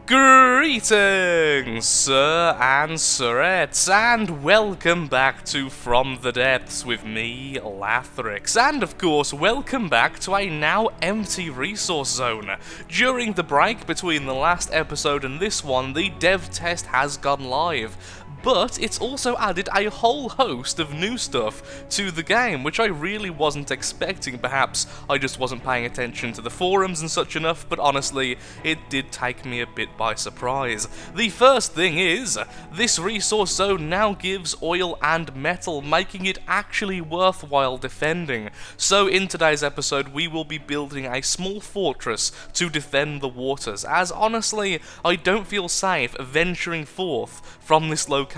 Greetings, sir and sirettes, and welcome back to From the Depths with me, Lathrix, and of course, welcome back to a now empty resource zone. During the break between the last episode and this one, the dev test has gone live. But it's also added a whole host of new stuff to the game, which I really wasn't expecting. Perhaps I just wasn't paying attention to the forums and such enough, but honestly, it did take me a bit by surprise. The first thing is, this resource zone now gives oil and metal, making it actually worthwhile defending. So in today's episode, we will be building a small fortress to defend the waters, as honestly, I don't feel safe venturing forth from this location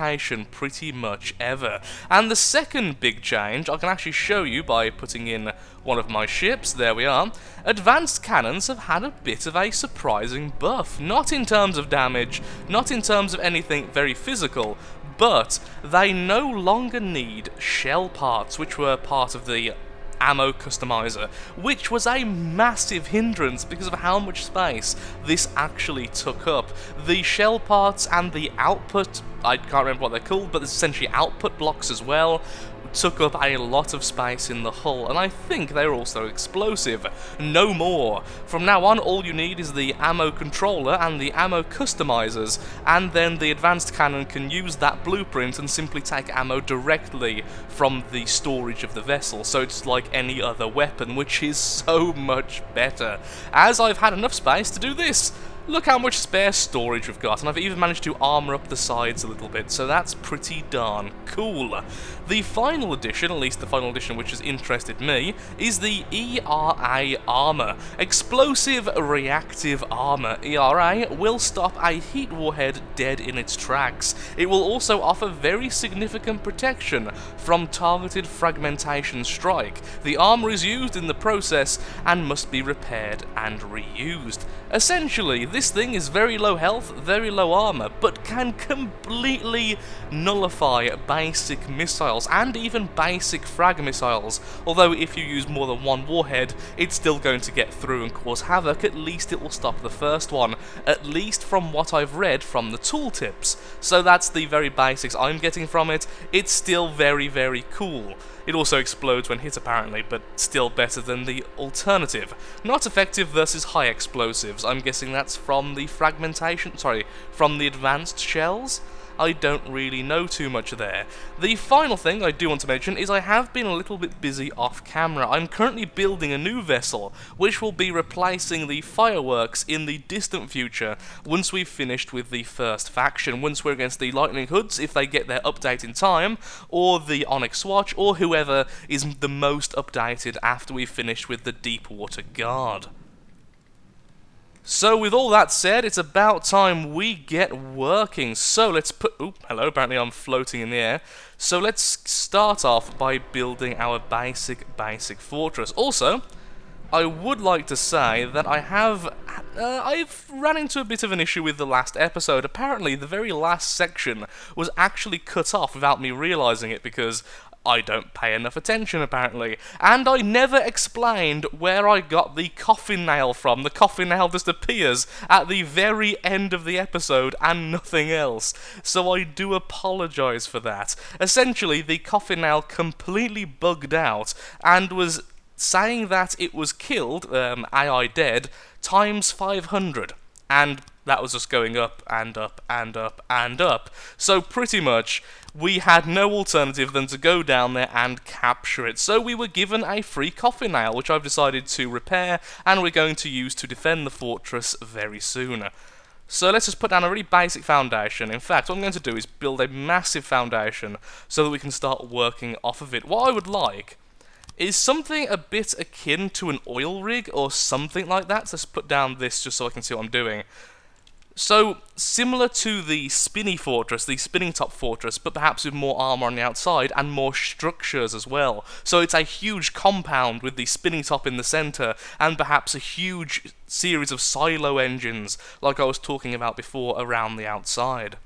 pretty much ever. And the second big change I can actually show you by putting in one of my ships. There we are. Advanced cannons have had a bit of a surprising buff. Not in terms of damage, not in terms of anything very physical, but they no longer need shell parts, which were part of the ammo customizer, which was a massive hindrance because of how much space this actually took up. The shell parts and the output, I can't remember what they're called, but essentially output blocks as well, took up a lot of space in the hull, and I think they're also explosive. No more. From now on, all you need is the ammo controller and the ammo customizers, and then the advanced cannon can use that blueprint and simply take ammo directly from the storage of the vessel, so it's like any other weapon, which is so much better, as I've had enough space to do this. Look how much spare storage we've got, and I've even managed to armour up the sides a little bit, so that's pretty darn cool. The final addition, at least the final addition which has interested me, is the ERA armour. Explosive Reactive Armour. ERA will stop a heat warhead dead in its tracks. It will also offer very significant protection from targeted fragmentation strike. The armour is used in the process and must be repaired and reused. Essentially, this thing is very low health, very low armor, but can completely nullify basic missiles and even basic frag missiles. Although if you use more than one warhead, it's still going to get through and cause havoc. At least it will stop the first one, at least from what I've read from the tooltips. So that's the very basics I'm getting from it. It's still very, very cool. It also explodes when hit apparently, but still better than the alternative. Not effective versus high explosives. I'm guessing that's from the from the advanced shells? I don't really know too much there. The final thing I do want to mention is I have been a little bit busy off camera. I'm currently building a new vessel, which will be replacing the fireworks in the distant future once we've finished with the first faction, once we're against the Lightning Hoods, if they get their update in time, or the Onyx Watch, or whoever is the most updated after we've finished with the Deepwater Guard. So with all that said, it's about time we get working. So let's put... Oh, hello, apparently I'm floating in the air. So let's start off by building our basic fortress. Also, I would like to say that I've ran into a bit of an issue with the last episode. Apparently, the very last section was actually cut off without me realising it because I don't pay enough attention, apparently. And I never explained where I got the coffin nail from. The coffin nail just appears at the very end of the episode and nothing else. So I do apologise for that. Essentially, the coffin nail completely bugged out and was saying that it was killed, AI dead, times 500. And that was just going up and up and up and up. So pretty much, we had no alternative than to go down there and capture it. So we were given a free coffin nail, which I've decided to repair, and we're going to use to defend the fortress very soon. So let's just put down a really basic foundation. In fact, what I'm going to do is build a massive foundation so that we can start working off of it. What I would like is something a bit akin to an oil rig or something like that. So let's put down this just so I can see what I'm doing. So, similar to the spinning top fortress, but perhaps with more armor on the outside and more structures as well. So it's a huge compound with the spinning top in the center and perhaps a huge series of silo engines, like I was talking about before, around the outside.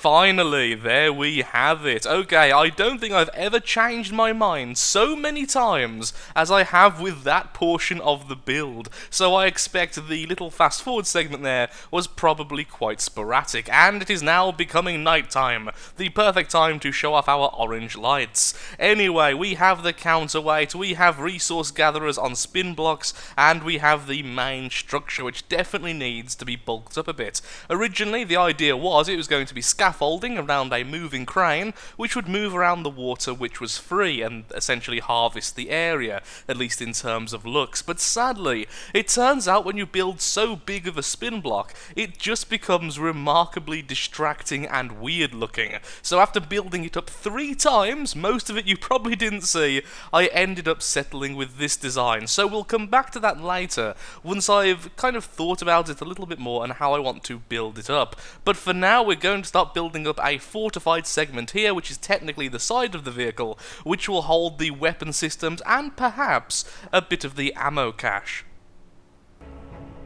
Finally, there we have it. Okay, I don't think I've ever changed my mind so many times as I have with that portion of the build, so I expect the little fast forward segment there was probably quite sporadic, and it is now becoming nighttime, the perfect time to show off our orange lights. Anyway, we have the counterweight, we have resource gatherers on spin blocks, and we have the main structure, which definitely needs to be bulked up a bit. Originally, the idea was it was going to be scaffolding around a moving crane, which would move around the water which was free and essentially harvest the area, at least in terms of looks. But sadly, it turns out when you build so big of a spin block, it just becomes remarkably distracting and weird looking. So after building it up 3 times, most of it you probably didn't see, I ended up settling with this design. So we'll come back to that later, once I've kind of thought about it a little bit more and how I want to build it up. But for now, we're going to start building up a fortified segment here, which is technically the side of the vehicle, which will hold the weapon systems and perhaps a bit of the ammo cache.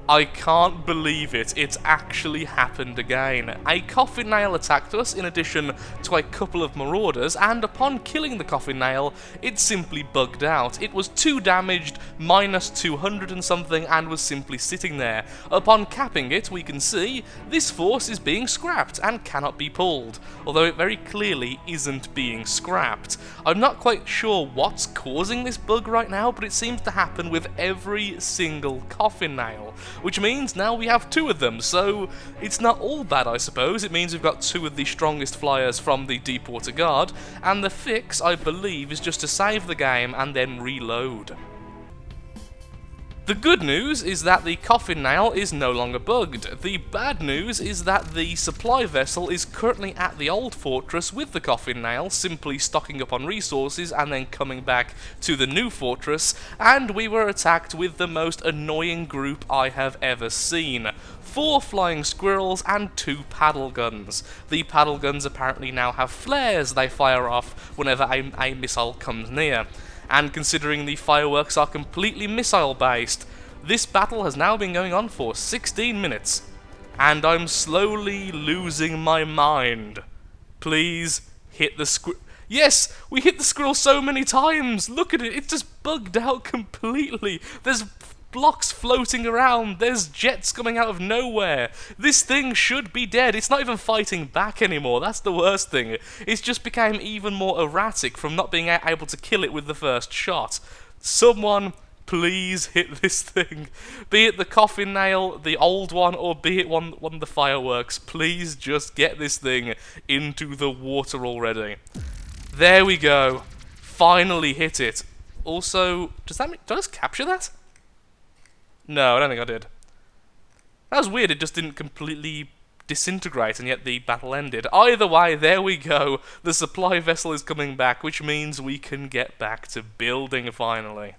I can't believe it, it's actually happened again. A coffin nail attacked us in addition to a couple of marauders, and upon killing the coffin nail, it simply bugged out. It was 2 damaged, minus 200 and something, and was simply sitting there. Upon capping it, we can see this force is being scrapped and cannot be pulled, although it very clearly isn't being scrapped. I'm not quite sure what's causing this bug right now, but it seems to happen with every single coffin nail, which means now we have 2 of them, so it's not all bad, I suppose. It means we've got 2 of the strongest flyers from the Deepwater Guard, and the fix, I believe, is just to save the game and then reload. The good news is that the coffin nail is no longer bugged. The bad news is that the supply vessel is currently at the old fortress with the coffin nail, simply stocking up on resources and then coming back to the new fortress, and we were attacked with the most annoying group I have ever seen. 4 flying squirrels and 2 paddle guns. The paddle guns apparently now have flares they fire off whenever a missile comes near. And considering the fireworks are completely missile-based, this battle has now been going on for 16 minutes, and I'm slowly losing my mind. Please hit the squirrel. Yes, we hit the squirrel so many times. Look at it, it's just bugged out completely. There's blocks floating around, there's jets coming out of nowhere. This thing should be dead. It's not even fighting back anymore, that's the worst thing. It's just became even more erratic from not being able to kill it with the first shot. Someone please hit this thing. Be it the coffin nail, the old one, or be it one of the fireworks. Please just get this thing into the water already. There we go. Finally hit it. Also, did I just capture that? No, I don't think I did. That was weird, it just didn't completely disintegrate and yet the battle ended. Either way, there we go. The supply vessel is coming back, which means we can get back to building finally.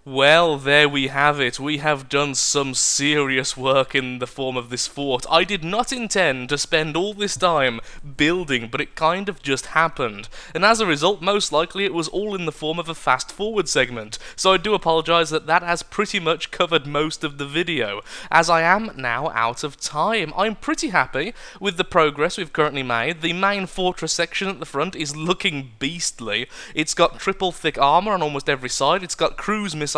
Well, there we have it. We have done some serious work in the form of this fort. I did not intend to spend all this time building, but it kind of just happened. And as a result, most likely it was all in the form of a fast-forward segment. So I do apologise that has pretty much covered most of the video, as I am now out of time. I'm pretty happy with the progress we've currently made. The main fortress section at the front is looking beastly. It's got triple thick armour on almost every side. It's got cruise missiles,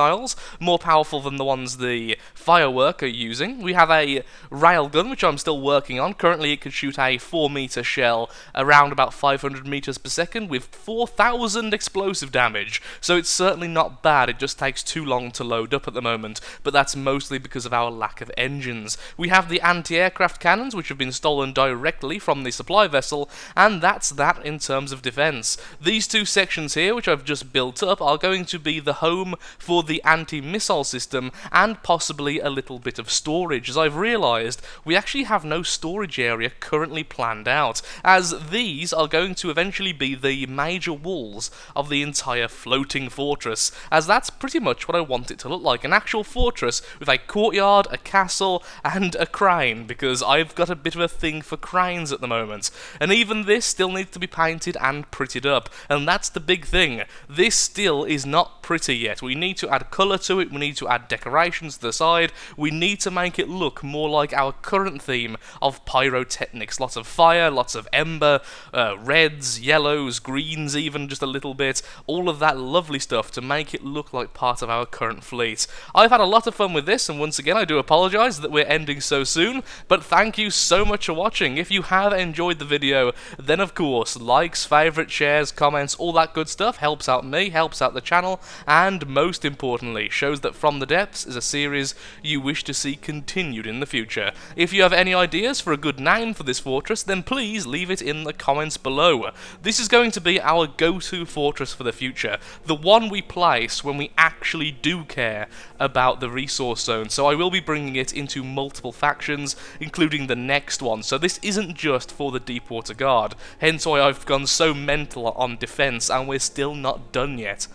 more powerful than the ones the firework are using. We have a railgun, which I'm still working on. Currently it could shoot a 4-meter shell around about 500 meters per second with 4,000 explosive damage, so it's certainly not bad. It just takes too long to load up at the moment, but that's mostly because of our lack of engines. We have the anti-aircraft cannons, which have been stolen directly from the supply vessel, and that's that in terms of defense. These two sections here, which I've just built up, are going to be the home for the anti-missile system and possibly a little bit of storage, as I've realised we actually have no storage area currently planned out, as these are going to eventually be the major walls of the entire floating fortress, as that's pretty much what I want it to look like, an actual fortress with a courtyard, a castle, and a crane, because I've got a bit of a thing for cranes at the moment, and even this still needs to be painted and prettied up, and that's the big thing. This still is not pretty yet. We need to add colour to it, we need to add decorations to the side, we need to make it look more like our current theme of pyrotechnics. Lots of fire, lots of ember, reds, yellows, greens even, just a little bit, all of that lovely stuff to make it look like part of our current fleet. I've had a lot of fun with this, and once again I do apologise that we're ending so soon, but thank you so much for watching. If you have enjoyed the video, then of course, likes, favourites, shares, comments, all that good stuff helps out me, helps out the channel, and most importantly, shows that From the Depths is a series you wish to see continued in the future. If you have any ideas for a good name for this fortress, then please leave it in the comments below. This is going to be our go-to fortress for the future, the one we place when we actually do care about the resource zone, so I will be bringing it into multiple factions, including the next one, so this isn't just for the Deepwater Guard, hence why I've gone so mental on defense, and we're still not done yet.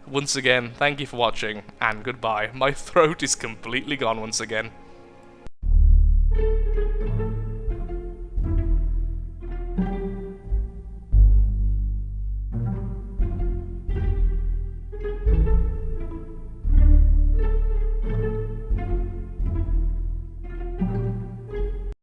Once again, thank you for watching, and goodbye. My throat is completely gone once again.